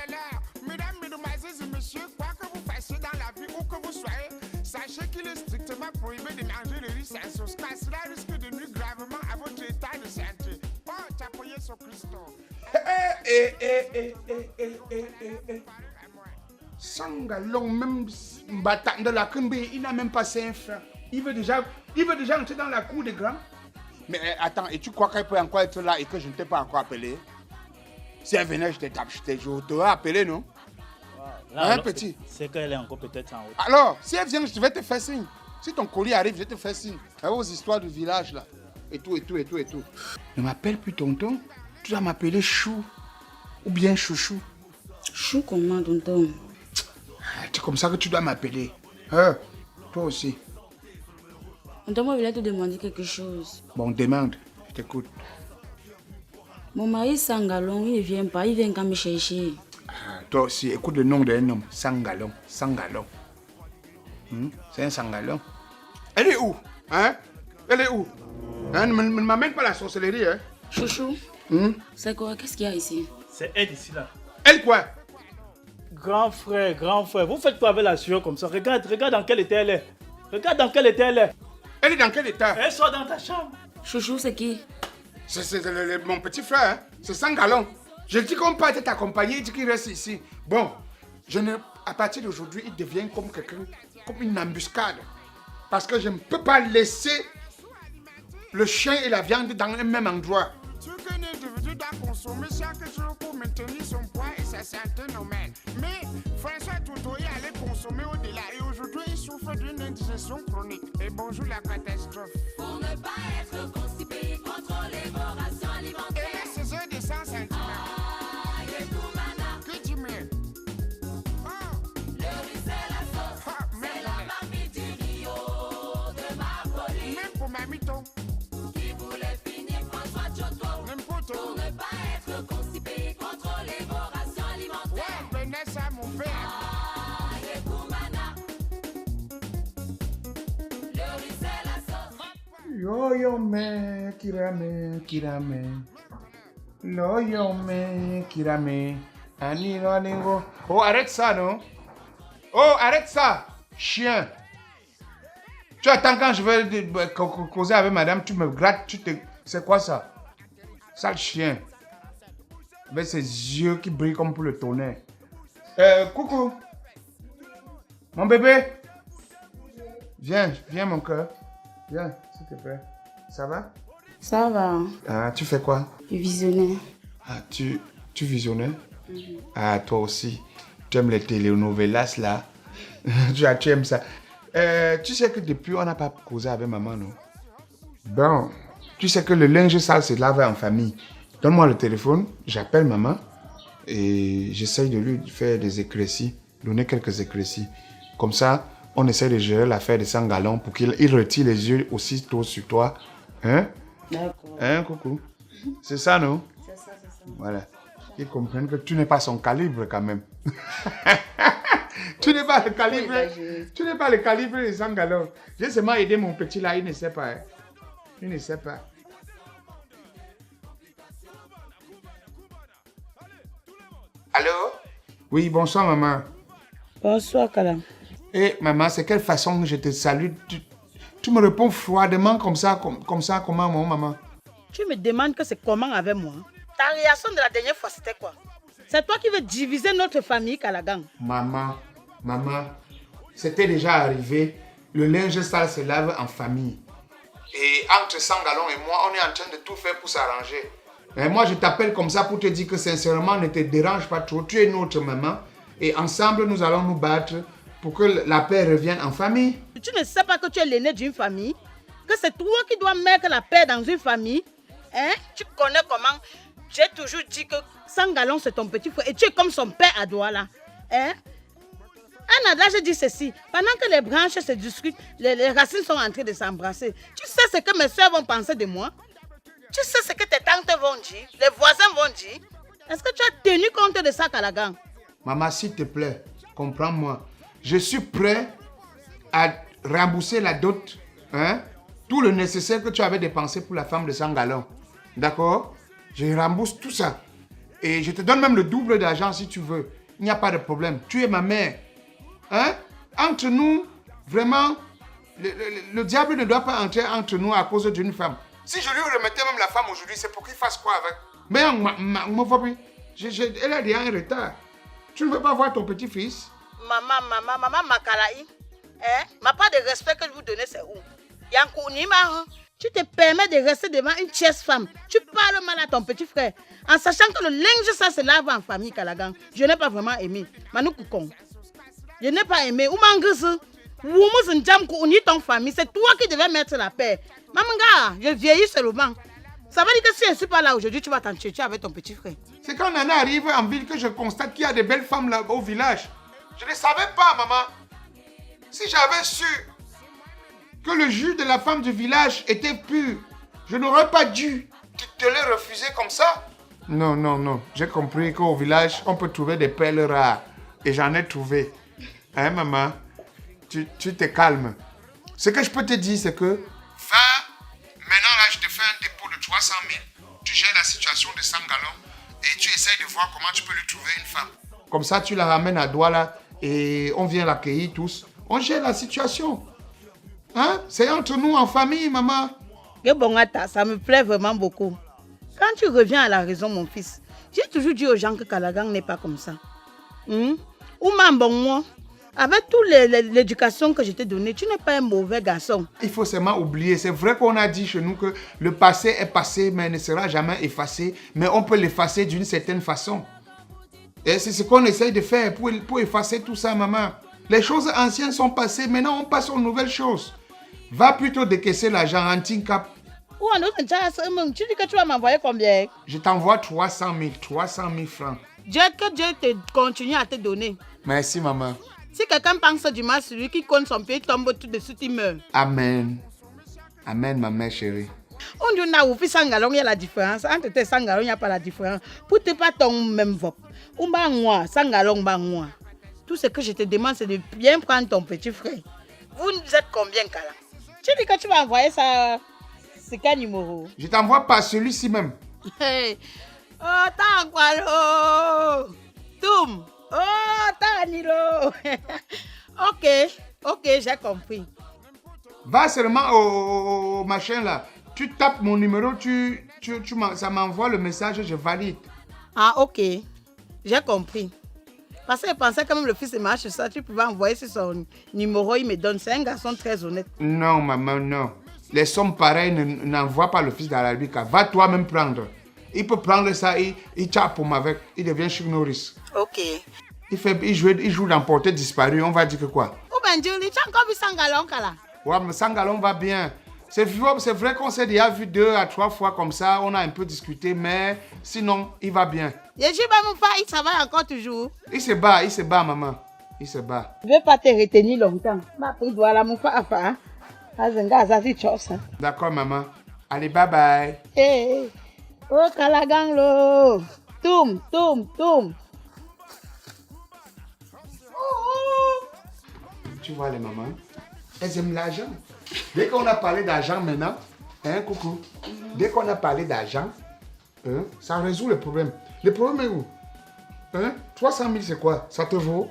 l'heure. Mesdames, mesdemoiselles et messieurs, quoi que vous fassiez dans la vie où que vous soyez, sachez qu'il est strictement prohibé de manger le riz sans sauce, car cela risque de nuire gravement à votre état de santé. Oh, t'appuyez sur Christo. Sangalong, même battant de la Kumbe, il n'a même pas 5 francs. Il veut déjà entrer dans la cour des grands. Mais attends, et tu crois qu'elle peut encore être là et que je ne t'ai pas encore appelé? Si elle venait, je t'aurais appelé, non? Là, Hein, petit? C'est qu'elle est encore peut-être en haut. Alors, si elle vient, je vais te faire signe. Si ton colis arrive, je te fais signe. Aux histoires du village, là. Et tout. Ne m'appelle plus tonton. Tu dois m'appeler Chou. Ou bien Chouchou. Chou comment, tonton? C'est comme ça que tu dois m'appeler. Hein? Toi aussi. Tonton, moi, je voulais te demander quelque chose. Bon, demande. Je t'écoute. Mon mari Sangalong, il ne vient pas, il vient quand me chercher. Toi aussi, écoute le nom d'un homme. Sangalong. C'est un Sangalong. Elle est où? Hein? Elle est où? Hein? Ne m'amène pas la sorcellerie, hein? Chouchou, c'est quoi? Qu'est-ce qu'il y a ici? C'est elle ici, là. Elle quoi? Grand frère, vous faites quoi avec la sueur comme ça? Regarde dans quel état elle est. Elle est dans quel état? Elle sort dans ta chambre. Chouchou, c'est qui? C'est mon petit frère, hein? C'est Sangalong. Je dis qu'on peut être accompagné, il dit qu'il reste ici. Bon, à partir d'aujourd'hui, il devient comme quelqu'un, comme une embuscade. Parce que je ne peux pas laisser le chien et la viande dans le même endroit. Ce qu'un individu doit consommer chaque jour pour maintenir son poids et sa santé normale. Mais François Toutoye allait consommer au-delà et aujourd'hui il souffre d'une indigestion chronique. Et bonjour la catastrophe. Pour ne pas être constipé, contrôlez vos rations alimentaires. Et là, c'est un des 100 sentiments. Que tu mets? Le riz c'est la sauce, c'est la marmite du Rio de Mapoli. Même pour Mamito. Qui voulait finir François Tchoto. N'importe Pour où. ne pas être constipé, contrôlez vos rations alimentaires. Ouais, Vanessa, mon père. Yekoumana. Le riz c'est la sauce. Yo me kirame. Yo me kirame. Anirolingo. Oh, arrête ça, non? Oh, arrête ça, chien. Tu attends quand je vais causer avec madame, tu me grattes, C'est quoi ça? Sale chien. Avec ses yeux qui brillent comme pour le tonnerre. Coucou. Mon bébé. Viens mon cœur. Viens, s'il te plaît. Ça va? Ça va. Ah, tu fais quoi? Je visionnais. Ah, tu visionnais? Ah, toi aussi. Tu aimes les telenovelas là? tu aimes ça. Tu sais que depuis, on n'a pas causé avec maman, non? Bon, tu sais que le linge sale se lave en famille. Donne-moi le téléphone, j'appelle maman et j'essaye de lui faire des écrécies, donner quelques écrécies. Comme ça, on essaie de gérer l'affaire de Sangalong pour qu'il retire les yeux aussitôt sur toi. Hein? D'accord. Hein, coucou? C'est ça, non? C'est ça. Voilà. Qu'ils comprennent que tu n'es pas son calibre quand même. Tu n'es pas le calibre. Tu n'es pas le calibre de Sangalong. J'ai seulement aidé mon petit là, il ne sait pas. Hein. Il ne sait pas. Allô? Oui, bonsoir maman. Bonsoir, Kala. Eh maman, c'est quelle façon que je te salue? Tu me réponds froidement comme ça, comment mon maman? Tu me demandes que c'est comment avec moi? Ta réaction de la dernière fois, c'était quoi? C'est toi qui veux diviser notre famille, Kalagang. Maman, c'était déjà arrivé. Le linge sale se lave en famille. Et entre Sangalong et moi, on est en train de tout faire pour s'arranger. Et moi, je t'appelle comme ça pour te dire que sincèrement, ne te dérange pas trop. Tu es notre maman. Et ensemble, nous allons nous battre pour que la paix revienne en famille. Tu ne sais pas que tu es l'aîné d'une famille? Que c'est toi qui dois mettre la paix dans une famille? Hein? Tu connais comment? J'ai toujours dit que Sangalong, c'est ton petit frère. Et tu es comme son père à Douala. Hein? Un adage dit ceci. Pendant que les branches se discutent, les racines sont en train de s'embrasser. Tu sais ce que mes soeurs vont penser de moi? Tu sais ce que tes tantes vont dire? Les voisins vont dire? Est-ce que tu as tenu compte de ça, Kalagang? Maman, s'il te plaît, comprends-moi. Je suis prêt à rembourser la dot, hein? Tout le nécessaire que tu avais dépensé pour la femme de Sangalong. D'accord? Je rembourse tout ça. Et je te donne même le double d'argent si tu veux. Il n'y a pas de problème. Tu es ma mère. Hein? Entre nous, vraiment, le diable ne doit pas entrer entre nous à cause d'une femme. Si je lui remettais même la femme aujourd'hui, c'est pour qu'il fasse quoi avec? Mais elle a déjà un retard. Tu ne veux pas voir ton petit-fils? Maman Makalaï, hein? Ma part de respect que je vous donnez, c'est où? Yankou Nima, tu te permets de rester devant une tierce femme. Tu parles mal à ton petit frère. En sachant que le linge, ça se lave en famille, Kalagang. Je n'ai pas vraiment aimé. Manou Koukong. Je n'ai pas aimé. Ou Mangus, ou Moussendjam, ou ni ton famille. C'est toi qui devais mettre la paix. Mamanga, je vieillis seulement. Ça veut dire que si je ne suis pas là aujourd'hui, tu vas t'entretenir avec ton petit frère. C'est quand Nana arrive en ville que je constate qu'il y a des belles femmes là au village. Je ne savais pas, maman. Si j'avais su que le jus de la femme du village était pur, je n'aurais pas dû te le refuser comme ça. Non. J'ai compris qu'au village, on peut trouver des perles rares. Et j'en ai trouvé. Hein, maman? Tu te calmes. Ce que je peux te dire, c'est que maintenant, là, je te fais un dépôt de 300 000. Tu gères la situation de Sangalon et tu essayes de voir comment tu peux lui trouver une femme. Comme ça, tu la ramènes à Douala et on vient l'accueillir tous. On gère la situation. Hein? C'est entre nous, en famille, maman. Ça me plaît vraiment beaucoup. Quand tu reviens à la raison, mon fils, j'ai toujours dit aux gens que Kalagang n'est pas comme ça. Ou moi, avec toute l'éducation que je t'ai donnée, tu n'es pas un mauvais garçon. Il faut seulement oublier. C'est vrai qu'on a dit chez nous que le passé est passé, mais ne sera jamais effacé. Mais on peut l'effacer d'une certaine façon. Et c'est ce qu'on essaye de faire pour effacer tout ça, maman. Les choses anciennes sont passées, maintenant on passe aux nouvelles choses. Va plutôt décaisser l'argent en Tincap. Tu dis que tu vas m'envoyer combien? Je t'envoie 300 000 francs. Que Dieu te continue à te donner. Merci, maman. Si quelqu'un pense du mal, celui qui compte son pied tombe tout de suite, il meurt. Amen. Amen, ma mère chérie. On dit que Sangalong, il y a la différence. Entre tes Sangalong, il n'y a pas la différence. Pour te pas ton même vop. Sangalong, tout ce que je te demande, c'est de bien prendre ton petit frère. Vous êtes combien, Kala? Tu dis que tu vas envoyer ça. C'est quel numéro? Je t'envoie par celui-ci même. Hey. Oh, Tankwalo. Toum. Oh, Tanilo. Ok, j'ai compris. Va seulement au machin là. Tu tapes mon numéro, ça m'envoie le message, je valide. Ah, ok. J'ai compris. Parce que je pensais que même le fils de marche ça, tu pouvais envoyer sur son numéro, il me donne. C'est un garçon très honnête. Non, maman, non. Les sommes pareilles n'envoient pas le fils d'Arabika. Va toi-même prendre. Il peut prendre ça, il tape pour avec. Il devient Chic Norris. Ok. Il joue dans Portée disparu. On va dire que quoi? Oh ben Dieu, tu as encore vu Sangalong là? Ouais, mais Sangalong va bien. C'est vrai qu'on s'est déjà vu 2 à 3 fois comme ça. On a un peu discuté, mais sinon, il va bien. Il travaille encore toujours. Il se bat, maman. Il se bat. Je ne vais pas te retenir longtemps. D'accord, maman. Allez, bye bye. Hey. Oh, Kalagang lo. Toum. Tu vois les mamans, elles aiment l'argent. Dès qu'on a parlé d'argent maintenant, hein, coucou, dès qu'on a parlé d'argent, hein, ça résout le problème. Le problème est où? Hein? 300 000 c'est quoi? Ça te vaut?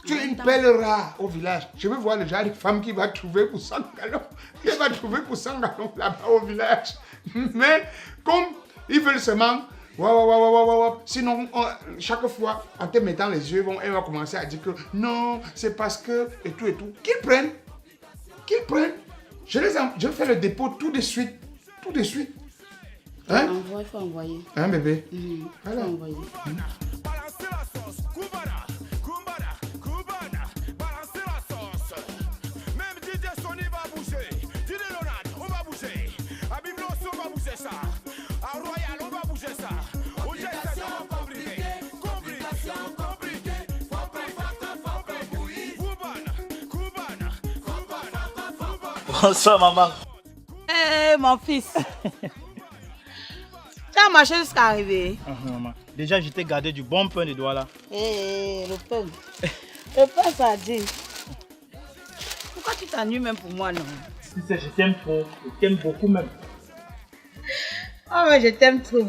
Tu es une perle rare au village. Je veux voir le genre de femme qui va trouver pour 100 gallons. Elle va trouver pour 100 gallons là-bas au village. Mais comme ils veulent seulement... Sinon, chaque fois, en te mettant les yeux, elle va commencer à dire que non, c'est parce que... Et tout. Qu'ils prennent. Je fais le dépôt tout de suite. Hein? Il faut envoyer. Hein, bébé? Voilà. Il faut envoyer. Bonsoir, maman. Hé, mon fils. Tu as marché jusqu'à arriver. Maman. Déjà, je t'ai gardé du bon pain de doigts là. Hé, le pain. Le pain, ça dit. Pourquoi tu t'ennuies même pour moi, non? Tu sais, je t'aime trop. Je t'aime beaucoup même. Oh, mais je t'aime trop.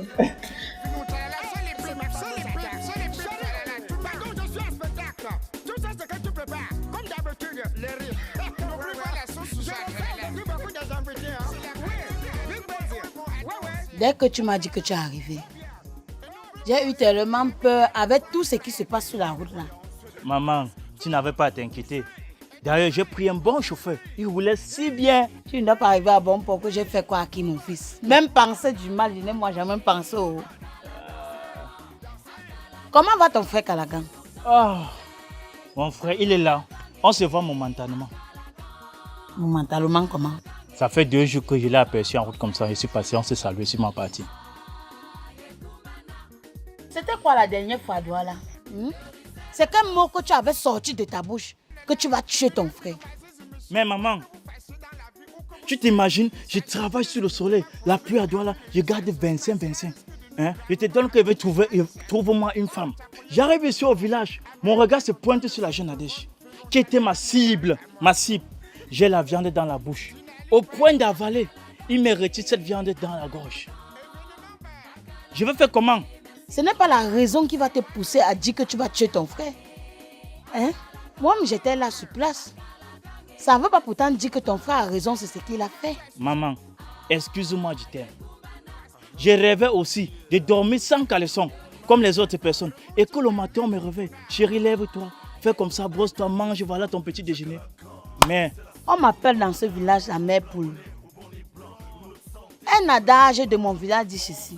Dès que tu m'as dit que tu es arrivé, j'ai eu tellement peur avec tout ce qui se passe sur la route là. Maman, tu n'avais pas à t'inquiéter. D'ailleurs, j'ai pris un bon chauffeur. Il roulait si bien. Tu ne dois pas arriver à bon port que j'ai fait quoi à qui, mon fils? Même penser du mal, je n'ai moi jamais pensé au... Comment va ton frère Calagan? Oh, mon frère, il est là. On se voit momentanément. Momentanément comment? Ça fait 2 jours que je l'ai aperçu en route comme ça. Je suis passé, on s'est salué sur ma partie. C'était quoi la dernière fois, toi là? C'est quel mot que tu avais sorti de ta bouche que tu vas tuer ton frère? Mais maman, tu t'imagines, je travaille sur le soleil, la pluie à Douala, je garde 25. Hein? Je te donne que je vais trouve-moi une femme. J'arrive ici au village, mon regard se pointe sur la jeune Nadège, qui était ma cible. J'ai la viande dans la bouche. Au point d'avaler, il me retire cette viande dans la gorge. Je vais faire comment? Ce n'est pas la raison qui va te pousser à dire que tu vas tuer ton frère. Hein? Moi-même, j'étais là sur place. Ça ne veut pas pourtant dire que ton frère a raison, c'est ce qu'il a fait. Maman, excuse-moi du terme. Je rêvais aussi de dormir sans caleçon, comme les autres personnes. Et que le matin, on me réveille. Chérie, lève-toi. Fais comme ça, brosse-toi, mange, voilà ton petit déjeuner. Mais... on m'appelle dans ce village la mère poule. Un adage de mon village dit ceci.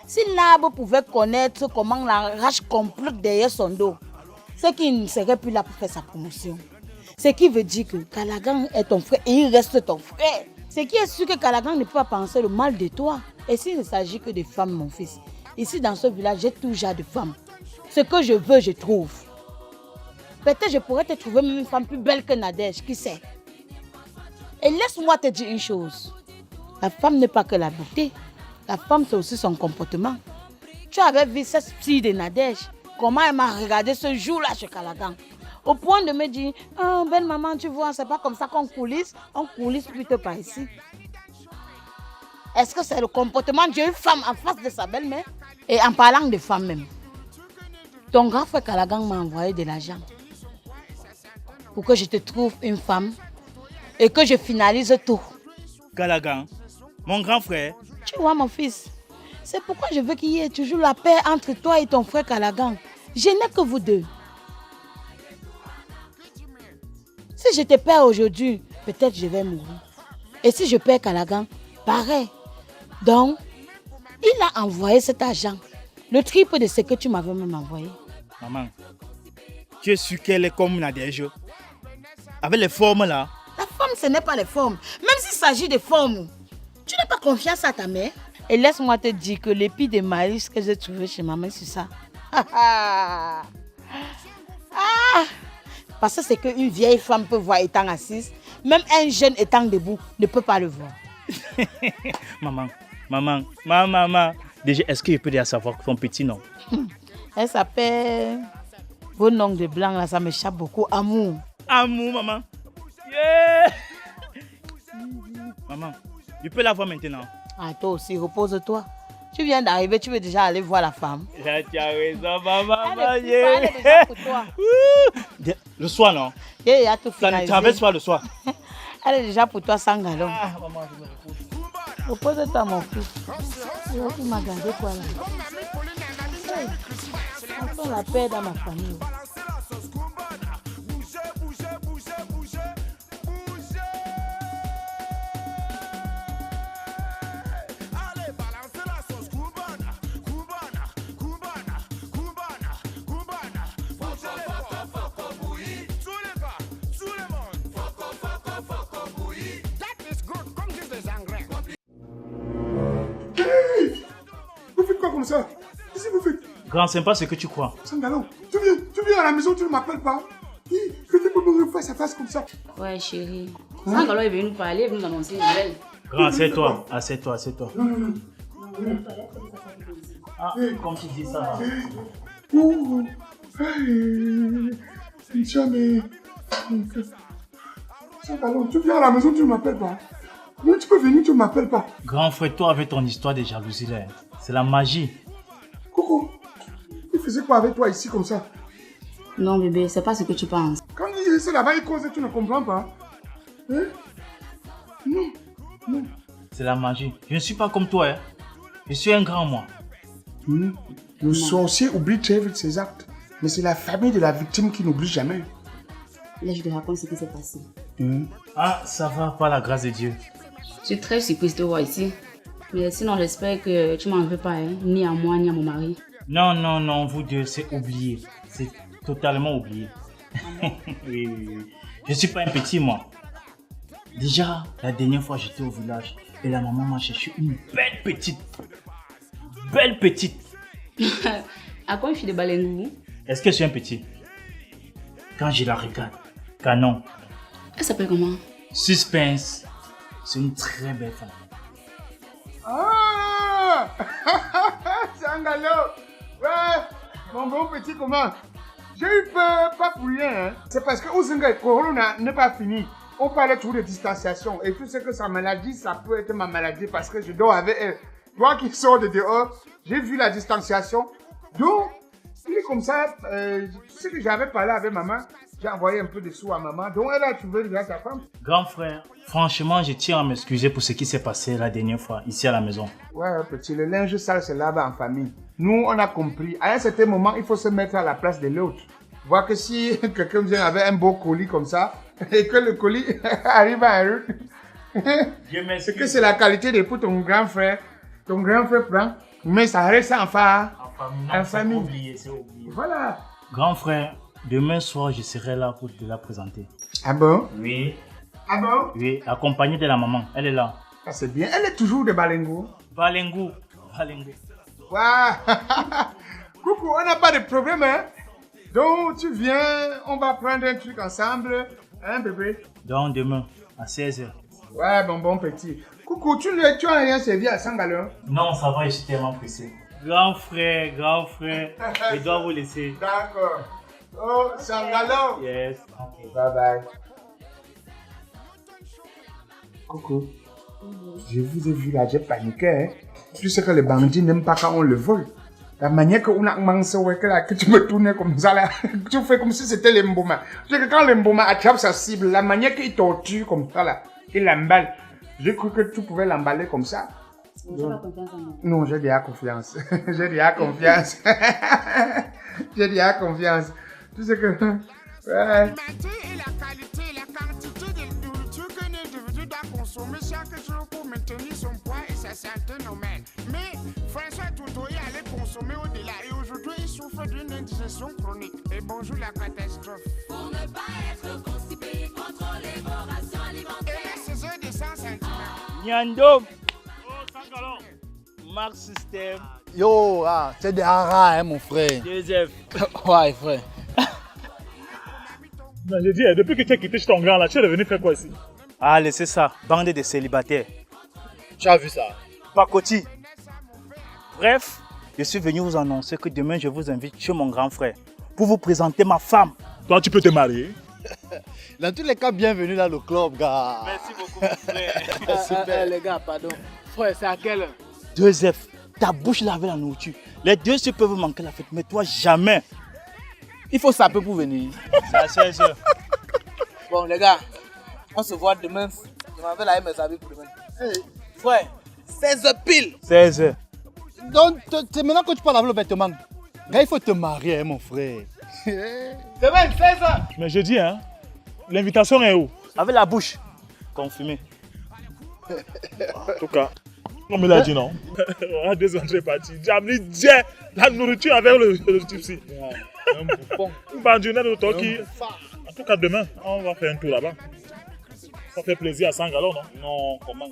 Si l'arbre pouvait connaître comment la rage complique derrière son dos, c'est qu'il ne serait plus là pour faire sa promotion. Ce qui veut dire que Calagan est ton frère et il reste ton frère. Ce qui est sûr que Calagan ne peut pas penser le mal de toi. Et s'il ne s'agit que de femmes, mon fils, ici dans ce village, j'ai tout genre de femmes. Ce que je veux, je trouve. Peut-être je pourrais te trouver même une femme plus belle que Nadège, qui sait. Et laisse-moi te dire une chose. La femme n'est pas que la beauté. La femme, c'est aussi son comportement. Tu avais vu cette fille de Nadège, comment elle m'a regardé ce jour-là chez Calagan. Au point de me dire, oh, belle maman, tu vois, c'est pas comme ça qu'on coulisse. On coulisse plutôt par ici. Est-ce que c'est le comportement d'une femme en face de sa belle-mère? Et en parlant de femme même, ton grand frère Calagan m'a envoyé de l'argent pour que je te trouve une femme et que je finalise tout. Calagan, mon grand frère. Tu vois mon fils, c'est pourquoi je veux qu'il y ait toujours la paix entre toi et ton frère Calagan. Je n'ai que vous deux. Si je te perds aujourd'hui, peut-être je vais mourir. Et si je perds Calagan, pareil. Donc, il a envoyé cet argent, le triple de ce que tu m'avais même envoyé. Maman, tu es sûre qu'elle est comme Nadège? Avec les formes là? La femme, ce n'est pas les formes. Même s'il s'agit de formes, tu n'as pas confiance à ta mère? Et laisse-moi te dire que l'épi de maïs que j'ai trouvé chez maman, c'est ça. Parce que c'est qu'une vieille femme peut voir étant assise, même un jeune étant debout ne peut pas le voir. Maman. Déjà, est-ce que je peux déjà savoir son petit nom? Elle s'appelle... Vos noms de blanc, là, ça m'échappe beaucoup. Amour. Amour, maman. Yeah! Maman, je peux la voir maintenant. Ah, toi aussi, repose-toi. Tu viens d'arriver, tu veux déjà aller voir la femme. Là, tu as raison, maman. Elle est déjà pour toi. Le soir, non? Et il y a tout finalisé. Tu avais soir le soir. Elle est déjà pour toi sans galon. Ah, maman, je me repose. Repose-toi, mon fils. Il m'a gardé quoi là? Hey, on sent la paix dans ma famille. Vous faites quoi comme ça? Qu'est-ce que vous faites? Grand, c'est pas ce que tu crois. Sangalon, tu viens à la maison, tu ne m'appelles pas. Que tu peux me refaire sa face comme ça? Ouais, chérie. Sangalon est venu nous parler, il est venu nous annoncer une nouvelle. Grand, assieds-toi. Non. Ah, comme tu dis ça. Oh, jamais. Sangalon, tu viens à la maison, tu ne m'appelles pas. Non, tu peux venir, tu ne m'appelles pas. Grand frère, toi avec ton histoire de jalousie là, c'est la magie. Coco, il faisait quoi avec toi ici comme ça? Non, bébé, c'est pas ce que tu penses. Quand il est là-bas, il cause et tu ne comprends pas. Hein? Non. C'est la magie. Je ne suis pas comme toi. Hein. Je suis un grand, moi. Le sorcier oublie très vite ses actes. Mais c'est la famille de la victime qui n'oublie jamais. Là, je te raconte ce qui s'est passé. Ah, ça va, par la grâce de Dieu. Je suis très surprise de te voir ici. Mais sinon, j'espère que tu m'en veux pas, hein, ni à moi, ni à mon mari. Non, vous deux, c'est oublié. C'est totalement oublié. Oui. Je suis pas un petit, moi. Déjà, la dernière fois, j'étais au village et la maman m'a cherché une belle petite. Belle petite. À quoi une fille de Balengou? Est-ce que je suis un petit? Quand je la regarde, canon. Elle s'appelle comment? Suspense. C'est une très belle femme. Ah c'est un galop. Ouais, mon bon petit, comment? J'ai eu peur, pas pour rien. Hein. C'est parce que Ouzinga Corona n'est pas fini. On parlait toujours de distanciation. Et tu sais que sa maladie, ça peut être ma maladie parce que je dors avec elle. Toi qui sors de dehors, j'ai vu la distanciation. Donc, il est comme ça. Tu sais que j'avais parlé avec maman. J'ai envoyé un peu de sous à maman. Donc, elle a trouvé déjà sa femme. Grand frère, franchement, je tiens à m'excuser pour ce qui s'est passé la dernière fois, ici à la maison. Ouais, petit, le linge sale se lave en famille. Nous, on a compris. À un certain moment, il faut se mettre à la place de l'autre. Voir que si quelqu'un vient avec un beau colis comme ça, et que le colis arrive à un c'est que c'est la qualité de pour ton grand frère. Ton grand frère prend, mais ça reste en famille. Oublié, c'est oublié. Voilà. Grand frère, demain soir, je serai là pour te la présenter. Ah bon? Oui. Ah bon? Oui, accompagnée de la maman. Elle est là. Ah, c'est bien. Elle est toujours de Balengou. Balengou. Waouh. Coucou, on n'a pas de problème, hein? Donc, tu viens, on va prendre un truc ensemble. Hein, bébé? Donc, demain, à 16h. Ouais, bon petit. Coucou, tu as rien servi à Sangalon? Non, ça va, je suis tellement pressé. Grand frère, je dois vous laisser. D'accord. Oh, Sangalon. Yes. Ok, bye bye. Coucou. Je vous ai vu là, j'ai paniqué. Hein. Tu sais que les bandits n'aiment pas quand on le vole. La manière que on a mangé, que tu me tournais comme ça là, tu fais comme si c'était l'emboma. Tu sais que quand l'emboma attrape sa cible, la manière qu'il torture comme ça là, il l'emballe. J'ai cru que tu pouvais l'emballer comme ça. Non, j'ai déjà confiance. J'ai déjà confiance. J'ai déjà confiance. Tu sais que... Ouais. Et la qualité, la quantité de nourriture qu'un individu doit consommer chaque jour pour maintenir son poids et sa santé normale. Mais François Toutoy allait consommer au-delà et aujourd'hui il souffre d'une indigestion chronique. Et bonjour la catastrophe. Pour ne pas être constipé, contrôler vos rations alimentaires. Et la saison des 100 cm. Nyandom. Oh, Sangalon. Mark System. Yo, c'est des haras, hein, mon frère. Joseph. Ouais, frère. Non, j'ai dit, depuis que tu as quitté chez ton grand là, tu es revenu faire quoi ici? Ah, laissez ça. Bande de célibataires. Tu as vu ça? Pacoti. Bref, je suis venu vous annoncer que demain, je vous invite chez mon grand frère pour vous présenter ma femme. Toi, tu peux te marier? Dans tous les cas, bienvenue dans le club, gars. Merci beaucoup, mon frère. Super. Les gars, pardon. Frère, c'est à quelle heure? 2F, ta bouche là avec la nourriture. Les deux se peuvent manquer la fête, mais toi, jamais. Il faut saper pour venir. C'est à 16h. Bon, les gars, on se voit demain. Je m'en vais là mes habits pour demain. Hey, frère, 16h pile. 16h. Donc, c'est maintenant que tu parles avec le vêtement. Gars, il faut te marier, hein, mon frère. Demain, 16h. Mais je dis, hein, l'invitation est où? Avec la bouche. Confirmé. En tout cas, on me l'a dit, non? On a des entrées parties. J'ai amené la nourriture avec le gypsy. Un bouffon. Une bandinette de Toki. En tout cas, demain, on va faire un tour là-bas. Ça fait plaisir à Sangalon, non? Non, comment?